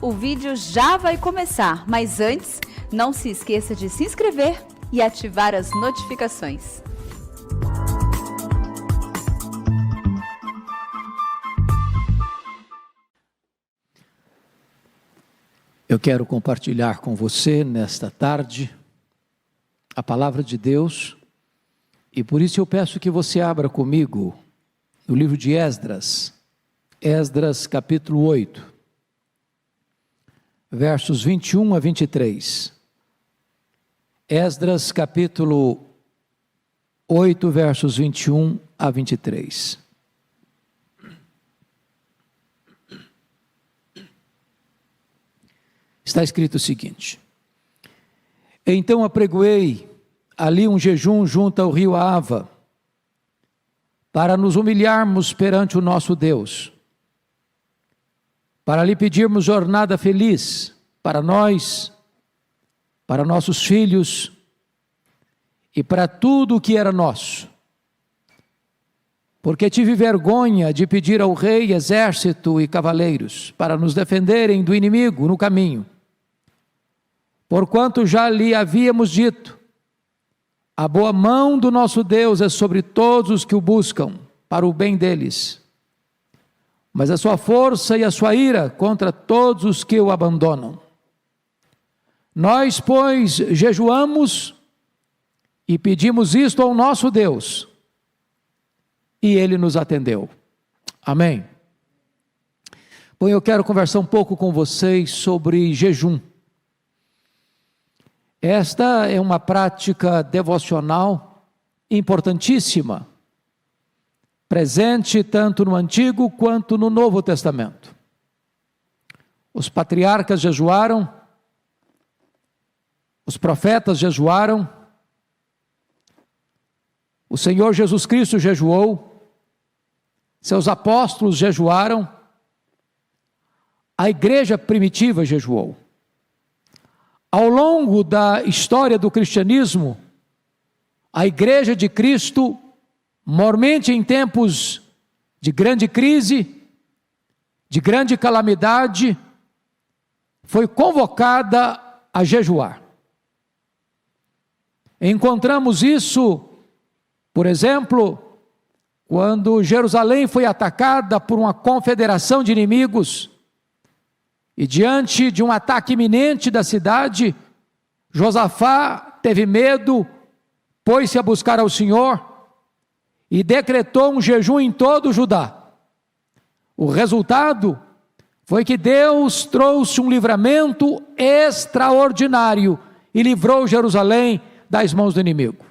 O vídeo já vai começar, mas antes, não se esqueça de se inscrever e ativar as notificações. Eu quero compartilhar com você nesta tarde a palavra de Deus e por isso eu peço que você abra comigo no livro de Esdras, Esdras capítulo 8, versos 21 a 23. Esdras capítulo 8, versos 21 a 23. Está escrito o seguinte: então apregoei ali um jejum junto ao rio Ava, para nos humilharmos perante o nosso Deus, para lhe pedirmos jornada feliz para nós, para nossos filhos e para tudo o que era nosso. Porque tive vergonha de pedir ao rei exército e cavaleiros para nos defenderem do inimigo no caminho, porquanto já lhe havíamos dito: a boa mão do nosso Deus é sobre todos os que o buscam, para o bem deles, mas a sua força e a sua ira contra todos os que o abandonam. Nós, pois, jejuamos e pedimos isto ao nosso Deus, e Ele nos atendeu. Amém. Bom, eu quero conversar um pouco com vocês sobre jejum. Esta é uma prática devocional importantíssima, presente tanto no Antigo quanto no Novo Testamento. Os patriarcas jejuaram, os profetas jejuaram, o Senhor Jesus Cristo jejuou, seus apóstolos jejuaram, a igreja primitiva jejuou. Ao longo da história do cristianismo, a igreja de Cristo, mormente em tempos de grande crise, de grande calamidade, foi convocada a jejuar. Encontramos isso, por exemplo, quando Jerusalém foi atacada por uma confederação de inimigos, e diante de um ataque iminente da cidade, Josafá teve medo, pôs-se a buscar ao Senhor e decretou um jejum em todo o Judá. O resultado foi que Deus trouxe um livramento extraordinário e livrou Jerusalém das mãos do inimigo.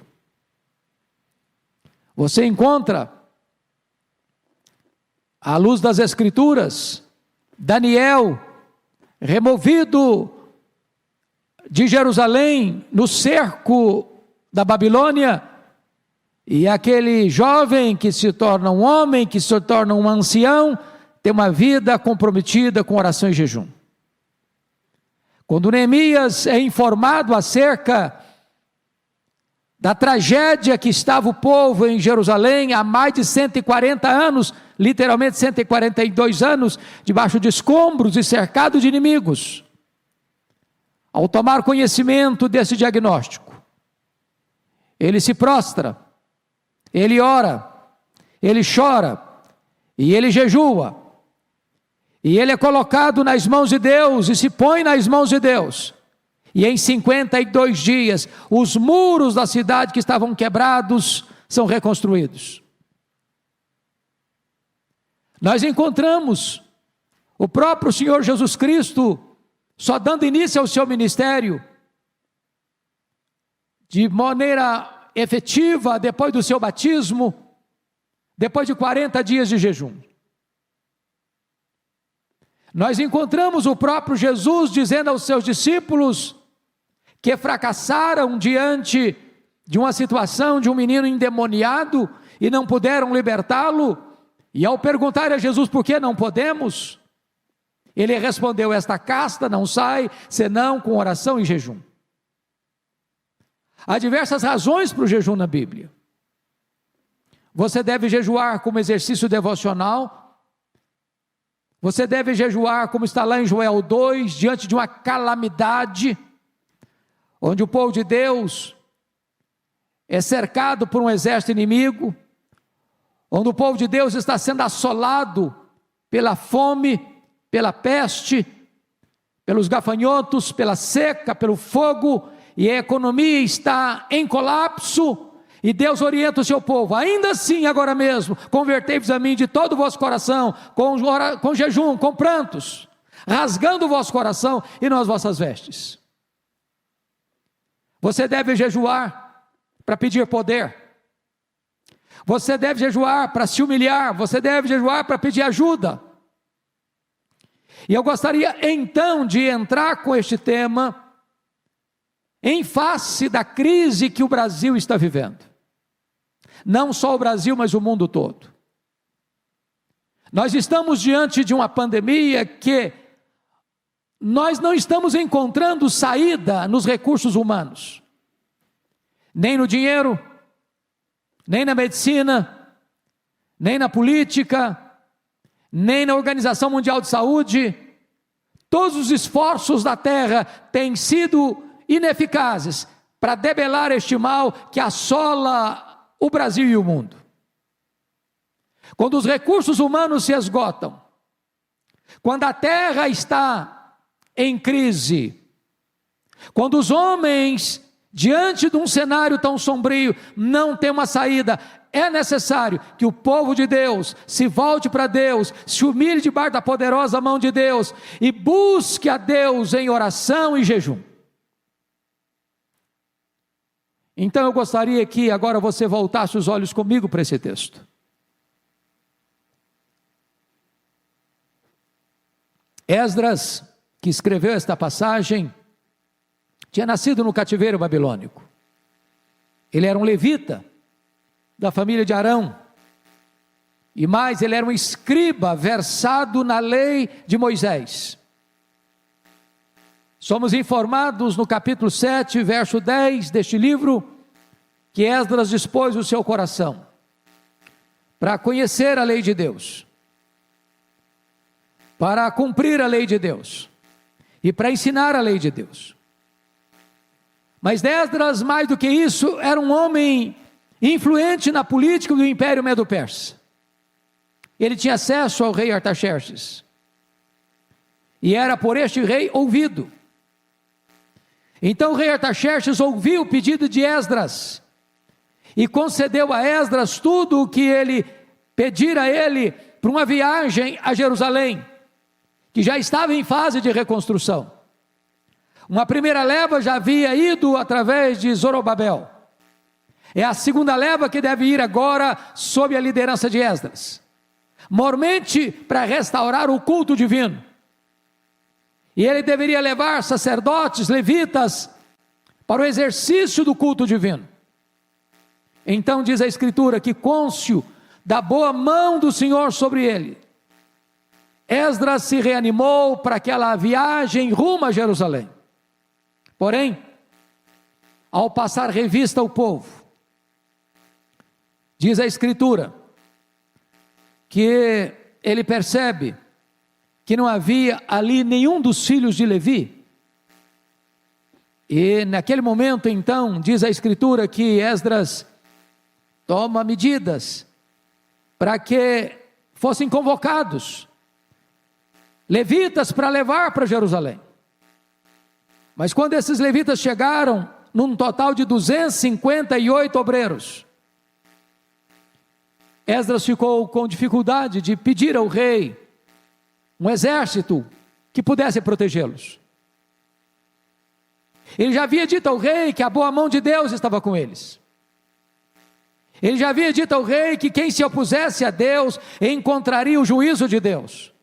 Você encontra, à luz das Escrituras, Daniel removido de Jerusalém no cerco da Babilônia, e aquele jovem que se torna um homem, que se torna um ancião, tem uma vida comprometida com oração e jejum. Quando Neemias é informado acerca da tragédia que estava o povo em Jerusalém há mais de 140 anos, literalmente 142 anos, debaixo de escombros e cercado de inimigos. Ao tomar conhecimento desse diagnóstico, ele se prostra, ele ora, ele chora, e ele jejua, e ele é colocado nas mãos de Deus, e se põe nas mãos de Deus. E em 52 dias, os muros da cidade que estavam quebrados são reconstruídos. Nós encontramos o próprio Senhor Jesus Cristo, só dando início ao seu ministério, de maneira efetiva, depois do seu batismo, depois de 40 dias de jejum. Nós encontramos o próprio Jesus dizendo aos seus discípulos que fracassaram diante de uma situação de um menino endemoniado e não puderam libertá-lo, e ao perguntar a Jesus por que não podemos, ele respondeu: esta casta não sai senão com oração e jejum. Há diversas razões para o jejum na Bíblia. Você deve jejuar como exercício devocional, Você deve jejuar, como está lá em Joel 2, diante de uma calamidade, onde o povo de Deus é cercado por um exército inimigo, onde o povo de Deus está sendo assolado pela fome, pela peste, pelos gafanhotos, pela seca, pelo fogo, e a economia está em colapso, e Deus orienta o seu povo: ainda assim, agora mesmo, convertei-vos a mim de todo o vosso coração, com jejum, com prantos, rasgando o vosso coração e não as vossas vestes. Você deve jejuar para pedir poder, você deve jejuar para se humilhar, você deve jejuar para pedir ajuda. E eu gostaria então de entrar com este tema, em face da crise que o Brasil está vivendo. Não só o Brasil, mas o mundo todo. Nós estamos diante de uma pandemia que nós não estamos encontrando saída nos recursos humanos, nem no dinheiro, nem na medicina, nem na política, nem na Organização Mundial de Saúde. Todos os esforços da terra têm sido ineficazes para debelar este mal que assola o Brasil e o mundo. Quando os recursos humanos se esgotam, quando a terra está em crise, quando os homens, diante de um cenário tão sombrio, não têm uma saída, é necessário que o povo de Deus se volte para Deus, se humilhe debaixo da poderosa mão de Deus e busque a Deus em oração e jejum. Então eu gostaria que agora você voltasse os olhos comigo para esse texto. Esdras, que escreveu esta passagem, tinha nascido no cativeiro babilônico. Ele era um levita da família de Arão, e mais, ele era um escriba versado na lei de Moisés. Somos informados no capítulo 7, verso 10 deste livro, que Esdras dispôs o seu coração para conhecer a lei de Deus, para cumprir a lei de Deus e para ensinar a lei de Deus. Mas Esdras, mais do que isso, era um homem influente na política do Império Medo-Persa. Ele tinha acesso ao rei Artaxerxes e era por este rei ouvido. Então o rei Artaxerxes ouviu o pedido de Esdras e concedeu a Esdras tudo o que ele pedira a ele para uma viagem a Jerusalém, que já estava em fase de reconstrução. Uma primeira leva já havia ido através de Zorobabel. É a segunda leva que deve ir agora sob a liderança de Esdras, mormente para restaurar o culto divino. E ele deveria levar sacerdotes, levitas, para o exercício do culto divino. Então diz a Escritura que cônscio da boa mão do Senhor sobre ele, Esdras se reanimou para aquela viagem rumo a Jerusalém. Porém, ao passar revista ao povo, diz a Escritura que ele percebe que não havia ali nenhum dos filhos de Levi. E naquele momento então, diz a Escritura que Esdras toma medidas para que fossem convocados levitas para levar para Jerusalém. Mas quando esses levitas chegaram, num total de 258 obreiros, Esdras ficou com dificuldade de pedir ao rei um exército que pudesse protegê-los. Ele já havia dito ao rei que a boa mão de Deus estava com eles. Ele já havia dito ao rei que quem se opusesse a Deus encontraria o juízo de Deus.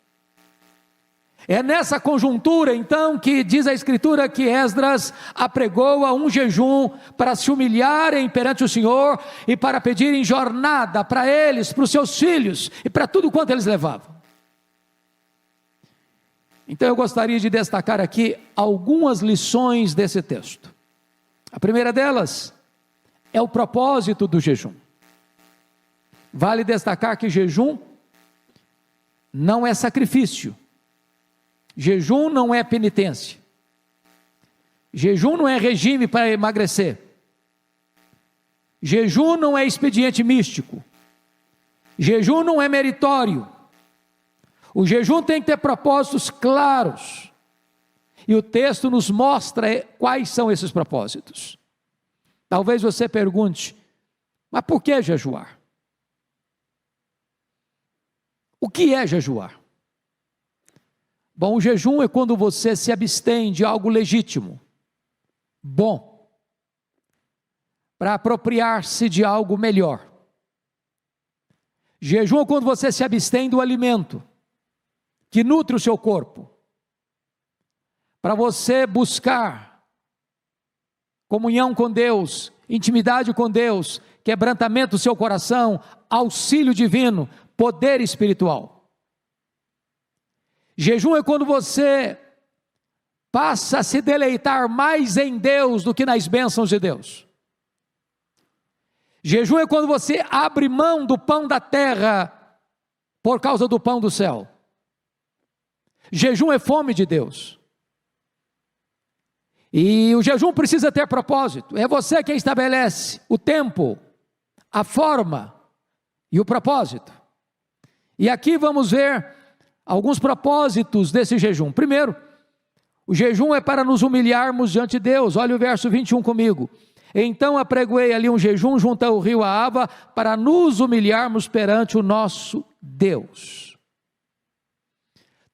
É nessa conjuntura então que diz a Escritura que Esdras apregoa um jejum para se humilharem perante o Senhor e para pedirem jornada para eles, para os seus filhos e para tudo quanto eles levavam. Então eu gostaria de destacar aqui algumas lições desse texto. A primeira delas é o propósito do jejum. Vale destacar que jejum não é sacrifício. Jejum não é penitência. Jejum não é regime para emagrecer. Jejum não é expediente místico. Jejum não é meritório. O jejum tem que ter propósitos claros. E o texto nos mostra quais são esses propósitos. Talvez você pergunte, mas por que jejuar? O que é jejuar? Bom, o jejum é quando você se abstém de algo legítimo, bom, para apropriar-se de algo melhor. Jejum é quando você se abstém do alimento que nutre o seu corpo, para você buscar comunhão com Deus, intimidade com Deus, quebrantamento do seu coração, auxílio divino, poder espiritual. Jejum é quando você passa a se deleitar mais em Deus do que nas bênçãos de Deus. Jejum é quando você abre mão do pão da terra por causa do pão do céu. Jejum é fome de Deus. E o jejum precisa ter propósito. É você quem estabelece o tempo, a forma e o propósito. E aqui vamos ver alguns propósitos desse jejum. Primeiro, o jejum é para nos humilharmos diante de Deus. Olha o verso 21 comigo. Então apregoei ali um jejum junto ao rio Ahava, para nos humilharmos perante o nosso Deus.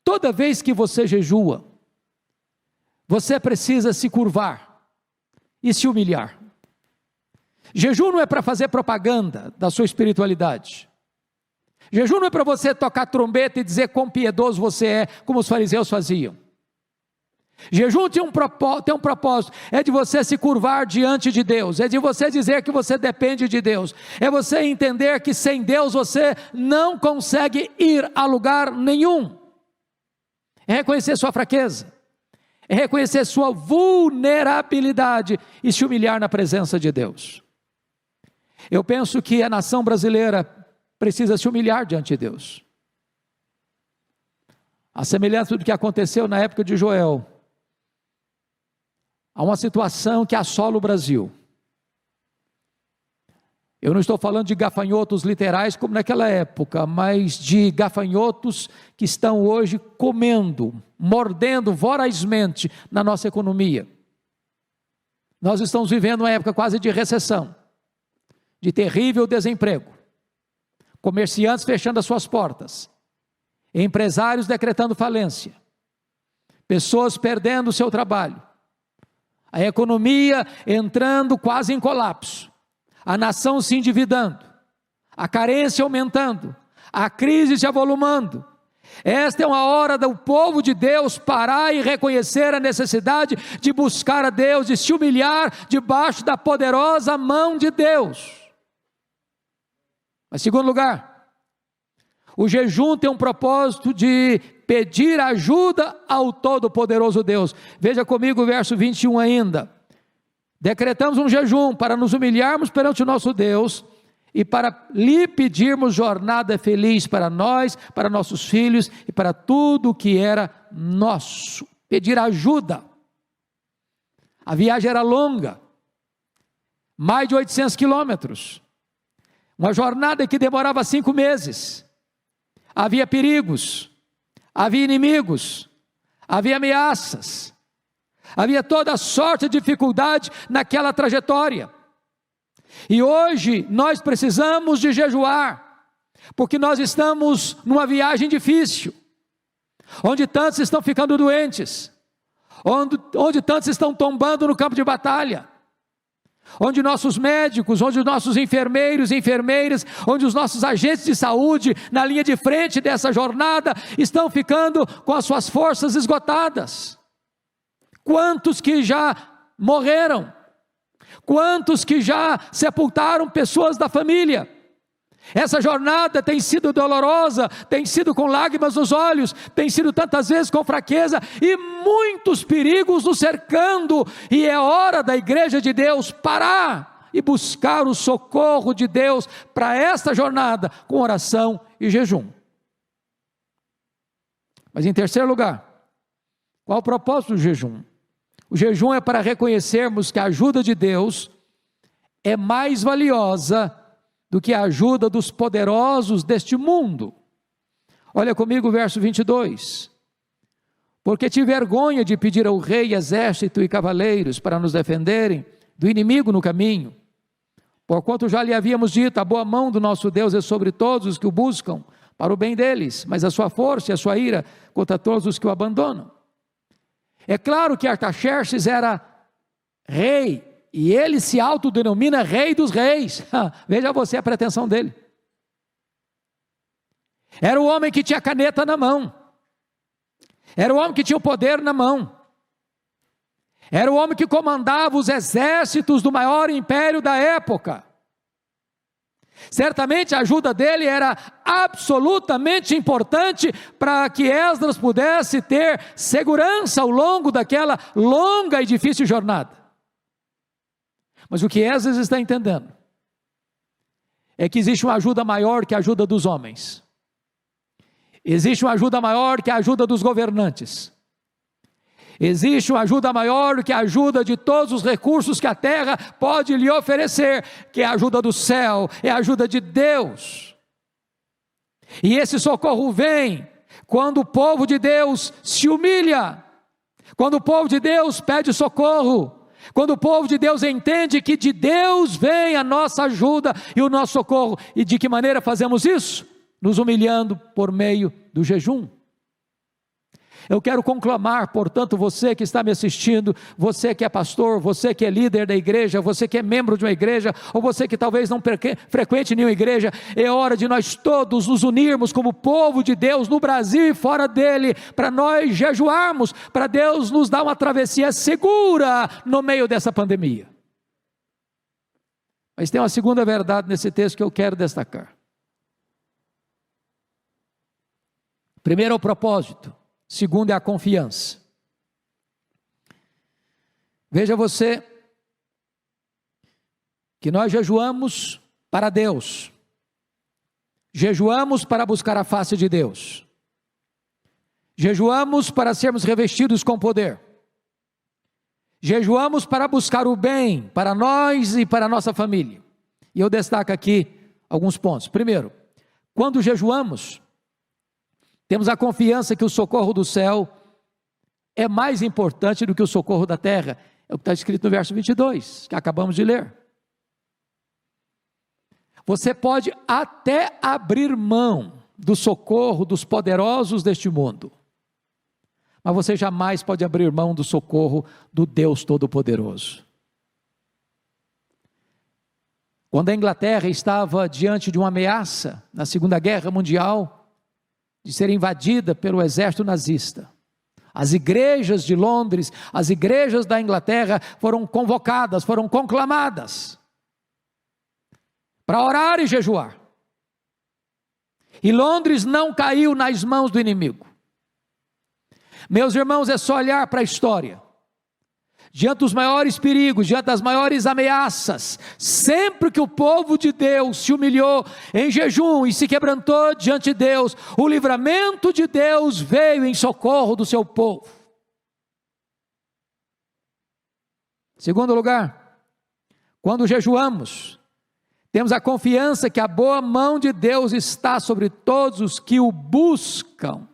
Toda vez que você jejua, você precisa se curvar e se humilhar. Jejum não é para fazer propaganda da sua espiritualidade. Jejum não é para você tocar trombeta e dizer quão piedoso você é, como os fariseus faziam. Jejum tem um propósito, é de você se curvar diante de Deus, é de você dizer que você depende de Deus, é você entender que sem Deus você não consegue ir a lugar nenhum, é reconhecer sua fraqueza, é reconhecer sua vulnerabilidade e se humilhar na presença de Deus. Eu penso que a nação brasileira precisa se humilhar diante de Deus, a semelhança do que aconteceu na época de Joel. Há uma situação que assola o Brasil. Eu não estou falando de gafanhotos literais como naquela época, mas de gafanhotos que estão hoje comendo, mordendo vorazmente na nossa economia. Nós estamos vivendo uma época quase de recessão, de terrível desemprego, comerciantes fechando as suas portas, empresários decretando falência, pessoas perdendo o seu trabalho, a economia entrando quase em colapso, a nação se endividando, a carência aumentando, a crise se avolumando. Esta é uma hora do povo de Deus parar e reconhecer a necessidade de buscar a Deus, de se humilhar debaixo da poderosa mão de Deus. Mas, em segundo lugar, o jejum tem um propósito de pedir ajuda ao Todo-Poderoso Deus. Veja comigo o verso 21 ainda. Decretamos um jejum para nos humilharmos perante o nosso Deus e para lhe pedirmos jornada feliz para nós, para nossos filhos e para tudo o que era nosso. Pedir ajuda. A viagem era longa, mais de 800 quilômetros, uma jornada que demorava 5 meses, havia perigos, havia inimigos, havia ameaças, havia toda sorte de dificuldade naquela trajetória. E hoje nós precisamos de jejuar, porque nós estamos numa viagem difícil, onde tantos estão ficando doentes, onde tantos estão tombando no campo de batalha, onde nossos médicos, onde os nossos enfermeiros e enfermeiras, onde os nossos agentes de saúde na linha de frente dessa jornada estão ficando com as suas forças esgotadas. Quantos que já morreram? Quantos que já sepultaram pessoas da família? Essa jornada tem sido dolorosa, tem sido com lágrimas nos olhos, tem sido tantas vezes com fraqueza e muitos perigos nos cercando, e é hora da igreja de Deus parar e buscar o socorro de Deus para esta jornada com oração e jejum. Mas em terceiro lugar, qual o propósito do jejum? O jejum é para reconhecermos que a ajuda de Deus é mais valiosa do que a ajuda dos poderosos deste mundo. Olha comigo o verso 22. Porque tive vergonha de pedir ao rei exército e cavaleiros para nos defenderem do inimigo no caminho. Porquanto já lhe havíamos dito, a boa mão do nosso Deus é sobre todos os que o buscam, para o bem deles, mas a sua força e a sua ira contra todos os que o abandonam. É claro que Artaxerxes era rei, e ele se autodenomina rei dos reis. Veja você a pretensão dele. Era o homem que tinha a caneta na mão. Era o homem que tinha o poder na mão. Era o homem que comandava os exércitos do maior império da época. Certamente a ajuda dele era absolutamente importante para que Esdras pudesse ter segurança ao longo daquela longa e difícil jornada. Mas o que Esdras está entendendo é que existe uma ajuda maior que a ajuda dos homens. Existe uma ajuda maior que a ajuda dos governantes. Existe uma ajuda maior que a ajuda de todos os recursos que a terra pode lhe oferecer, que é a ajuda do céu, é a ajuda de Deus. E esse socorro vem quando o povo de Deus se humilha, quando o povo de Deus pede socorro, quando o povo de Deus entende que de Deus vem a nossa ajuda e o nosso socorro. E de que maneira fazemos isso? Nos humilhando por meio do jejum. Eu quero conclamar, portanto, você que está me assistindo, você que é pastor, você que é líder da igreja, você que é membro de uma igreja, ou você que talvez não frequente nenhuma igreja, é hora de nós todos nos unirmos como povo de Deus, no Brasil e fora dele, para nós jejuarmos, para Deus nos dar uma travessia segura no meio dessa pandemia. Mas tem uma segunda verdade nesse texto que eu quero destacar. Primeiro é o propósito. Segundo é a confiança. Veja você que nós jejuamos para Deus, jejuamos para buscar a face de Deus, jejuamos para sermos revestidos com poder, jejuamos para buscar o bem para nós e para a nossa família. E eu destaco aqui alguns pontos. Primeiro, quando jejuamos, temos a confiança que o socorro do céu é mais importante do que o socorro da terra. É o que está escrito no verso 22, que acabamos de ler. Você pode até abrir mão do socorro dos poderosos deste mundo, mas você jamais pode abrir mão do socorro do Deus Todo-Poderoso. Quando a Inglaterra estava diante de uma ameaça na Segunda Guerra Mundial, de ser invadida pelo exército nazista, as igrejas de Londres, as igrejas da Inglaterra foram convocadas, foram conclamadas para orar e jejuar. E Londres não caiu nas mãos do inimigo. Meus irmãos, é só olhar para a história. Diante dos maiores perigos, diante das maiores ameaças, sempre que o povo de Deus se humilhou em jejum e se quebrantou diante de Deus, o livramento de Deus veio em socorro do seu povo. Segundo lugar, quando jejuamos, temos a confiança que a boa mão de Deus está sobre todos os que o buscam.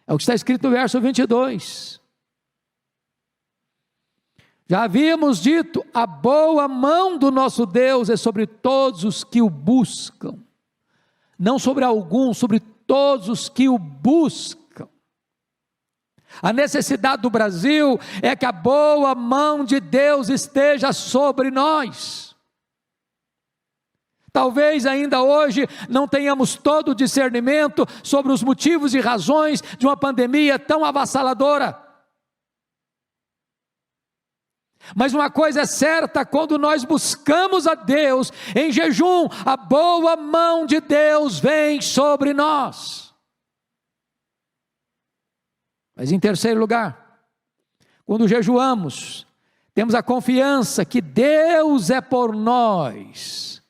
É o que está escrito no verso 22. Já havíamos dito, a boa mão do nosso Deus é sobre todos os que o buscam. Não sobre alguns, sobre todos os que o buscam. A necessidade do Brasil é que a boa mão de Deus esteja sobre nós. Talvez ainda hoje não tenhamos todo o discernimento sobre os motivos e razões de uma pandemia tão avassaladora. Mas uma coisa é certa, quando nós buscamos a Deus em jejum, a boa mão de Deus vem sobre nós. Mas em terceiro lugar, quando jejuamos, temos a confiança que Deus é por nós,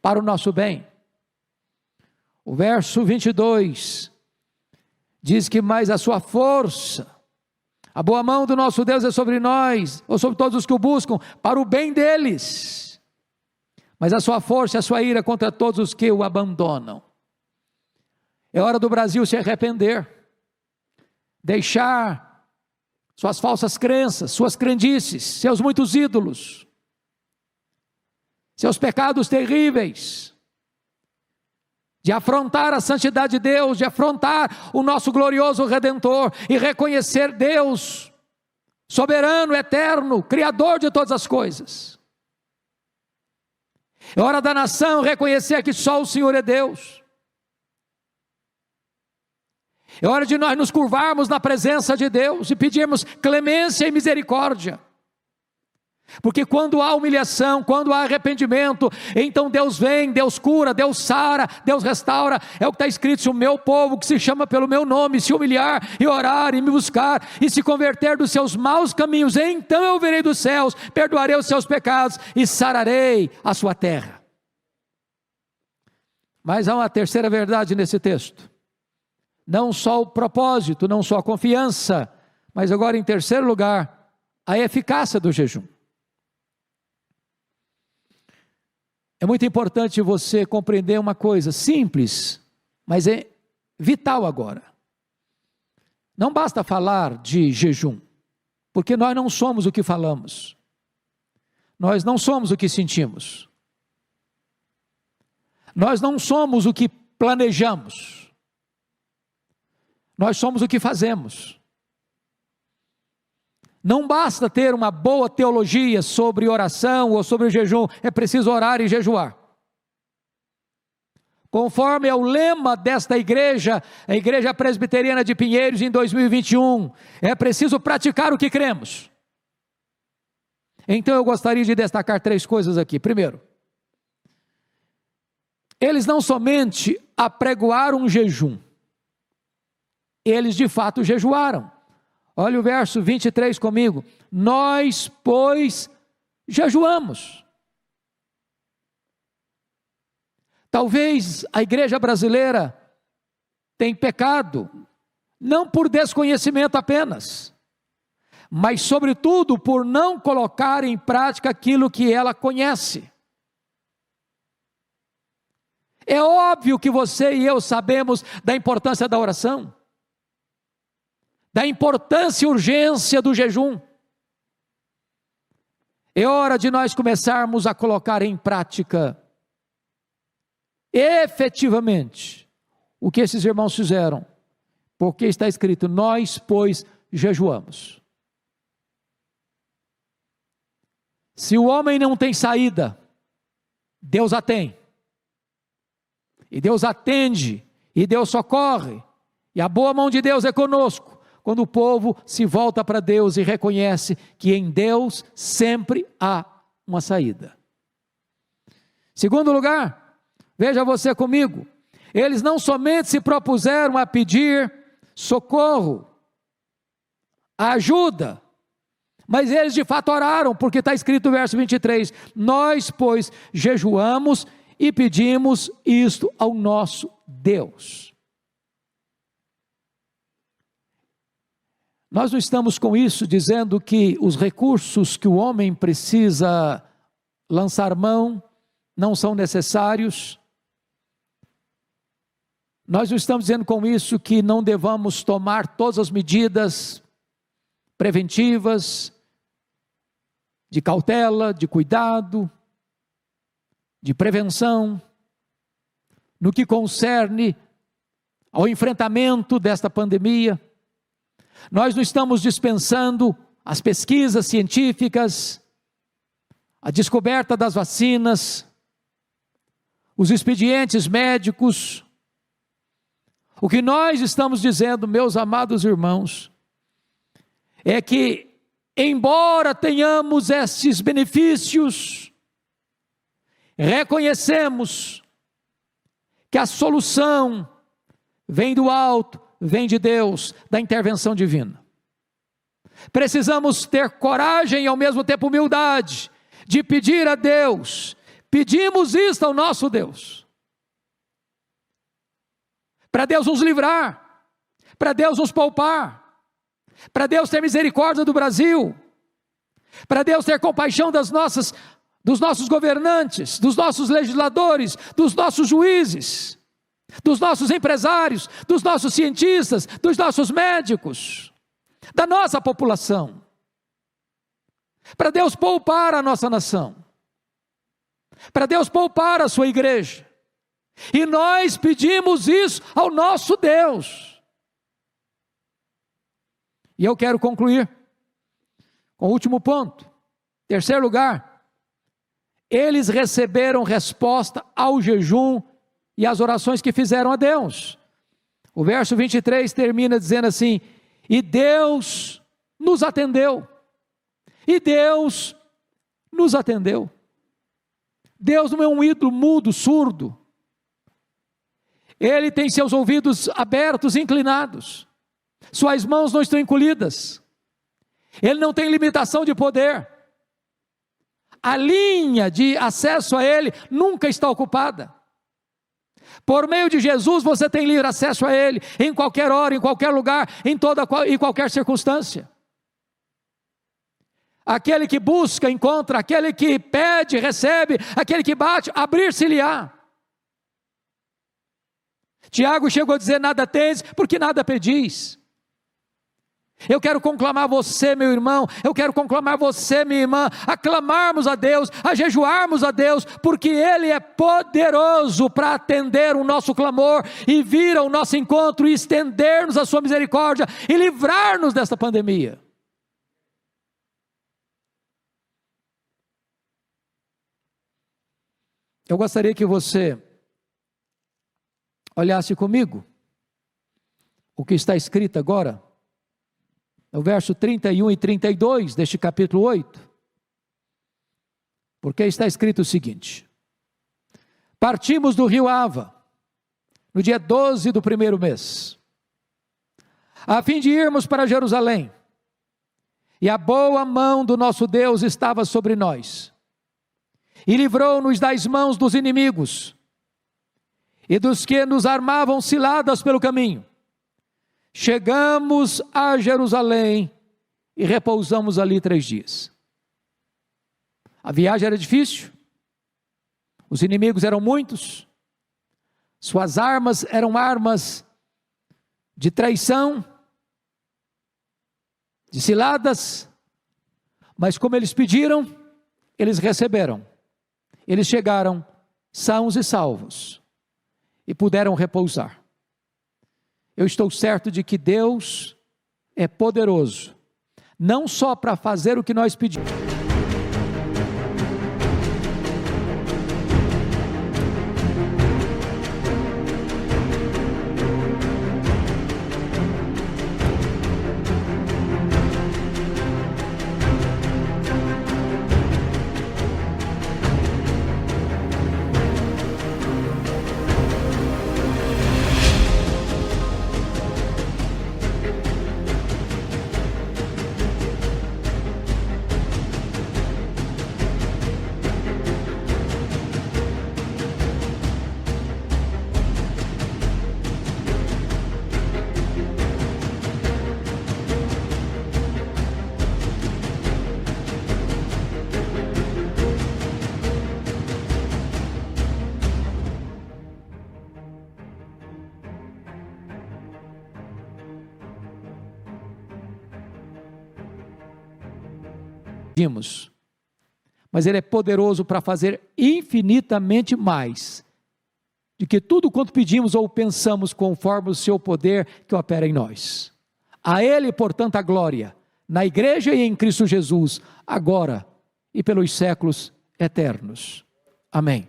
para o nosso bem. O verso 22 diz que mais a sua força, a boa mão do nosso Deus é sobre nós, ou sobre todos os que o buscam, para o bem deles. Mas a sua força e a sua ira contra todos os que o abandonam. É hora do Brasil se arrepender, deixar suas falsas crenças, suas crendices, seus muitos ídolos, seus pecados terríveis, de afrontar a santidade de Deus, de afrontar o nosso glorioso Redentor, e reconhecer Deus, soberano, eterno, Criador de todas as coisas. É hora da nação reconhecer que só o Senhor é Deus. É hora de nós nos curvarmos na presença de Deus e pedirmos clemência e misericórdia. Porque quando há humilhação, quando há arrependimento, então Deus vem, Deus cura, Deus sara, Deus restaura. É o que está escrito: se o meu povo, que se chama pelo meu nome, se humilhar e orar e me buscar e se converter dos seus maus caminhos, então eu virei dos céus, perdoarei os seus pecados e sararei a sua terra. Mas há uma terceira verdade nesse texto. Não só o propósito, não só a confiança, mas agora em terceiro lugar, a eficácia do jejum. É muito importante você compreender uma coisa simples, mas é vital agora. Não basta falar de jejum, porque nós não somos o que falamos. Nós não somos o que sentimos. Nós não somos o que planejamos. Nós somos o que fazemos. Não basta ter uma boa teologia sobre oração ou sobre jejum, é preciso orar e jejuar. Conforme é o lema desta igreja, a Igreja Presbiteriana de Pinheiros em 2021, é preciso praticar o que cremos. Então eu gostaria de destacar 3 coisas aqui. Primeiro, eles não somente apregoaram um jejum, eles de fato jejuaram. Olha o verso 23 comigo. Nós, pois, jejuamos. Talvez a igreja brasileira tenha pecado, não por desconhecimento apenas, mas sobretudo por não colocar em prática aquilo que ela conhece. É óbvio que você e eu sabemos da importância da oração, da importância e urgência do jejum. É hora de nós começarmos a colocar em prática, efetivamente, o que esses irmãos fizeram, porque está escrito: nós, pois, jejuamos. Se o homem não tem saída, Deus a tem, e Deus atende, e Deus socorre, e a boa mão de Deus é conosco, quando o povo se volta para Deus e reconhece que em Deus sempre há uma saída. Segundo lugar, veja você comigo, eles não somente se propuseram a pedir socorro, ajuda, mas eles de fato oraram, porque está escrito no verso 23, nós, pois, jejuamos e pedimos isto ao nosso Deus. Nós não estamos com isso dizendo que os recursos que o homem precisa lançar mão não são necessários. Nós não estamos dizendo com isso que não devamos tomar todas as medidas preventivas, de cautela, de cuidado, de prevenção, no que concerne ao enfrentamento desta pandemia. Nós não estamos dispensando as pesquisas científicas, a descoberta das vacinas, os expedientes médicos. O que nós estamos dizendo, meus amados irmãos, é que, embora tenhamos esses benefícios, reconhecemos que a solução vem do alto, vem de Deus, da intervenção divina. Precisamos ter coragem e ao mesmo tempo humildade de pedir a Deus. Pedimos isto ao nosso Deus, para Deus nos livrar, para Deus nos poupar, para Deus ter misericórdia do Brasil, para Deus ter compaixão dos nossos governantes, dos nossos legisladores, dos nossos juízes, dos nossos empresários, dos nossos cientistas, dos nossos médicos, da nossa população, para Deus poupar a nossa nação, para Deus poupar a sua igreja, e nós pedimos isso ao nosso Deus. E eu quero concluir com o último ponto. Terceiro lugar, eles receberam resposta ao jejum e às orações que fizeram a Deus. O verso 23 termina dizendo assim: e Deus nos atendeu. E Deus nos atendeu. Deus não é um ídolo mudo, surdo. Ele tem seus ouvidos abertos, inclinados. Suas mãos não estão encolhidas. Ele não tem limitação de poder. A linha de acesso a Ele nunca está ocupada. Por meio de Jesus você tem livre acesso a Ele, em qualquer hora, em qualquer lugar, em qualquer circunstância. Aquele que busca, encontra; aquele que pede, recebe; aquele que bate, abrir-se-lhe-á. Tiago chegou a dizer: nada tens, porque nada pedis. Eu quero conclamar você, meu irmão, eu quero conclamar você, minha irmã, a clamarmos a Deus, a jejuarmos a Deus, porque Ele é poderoso para atender o nosso clamor, e vir ao nosso encontro, e estender-nos a sua misericórdia, e livrar-nos desta pandemia. Eu gostaria que você olhasse comigo o que está escrito agora, no verso 31 e 32 deste capítulo 8, porque está escrito o seguinte: partimos do rio Ava, no dia 12 do primeiro mês, a fim de irmos para Jerusalém, e a boa mão do nosso Deus estava sobre nós, e livrou-nos das mãos dos inimigos, e dos que nos armavam ciladas pelo caminho. Chegamos a Jerusalém e repousamos ali 3 dias. A viagem era difícil, os inimigos eram muitos, suas armas eram armas de traição, de ciladas, mas como eles pediram, eles receberam. Eles chegaram sãos e salvos e puderam repousar. Eu estou certo de que Deus é poderoso, não só para fazer o que nós pedimos. Mas Ele é poderoso para fazer infinitamente mais de que tudo quanto pedimos ou pensamos, conforme o seu poder que opera em nós. A Ele, portanto, a glória, na igreja e em Cristo Jesus, agora e pelos séculos eternos. Amém.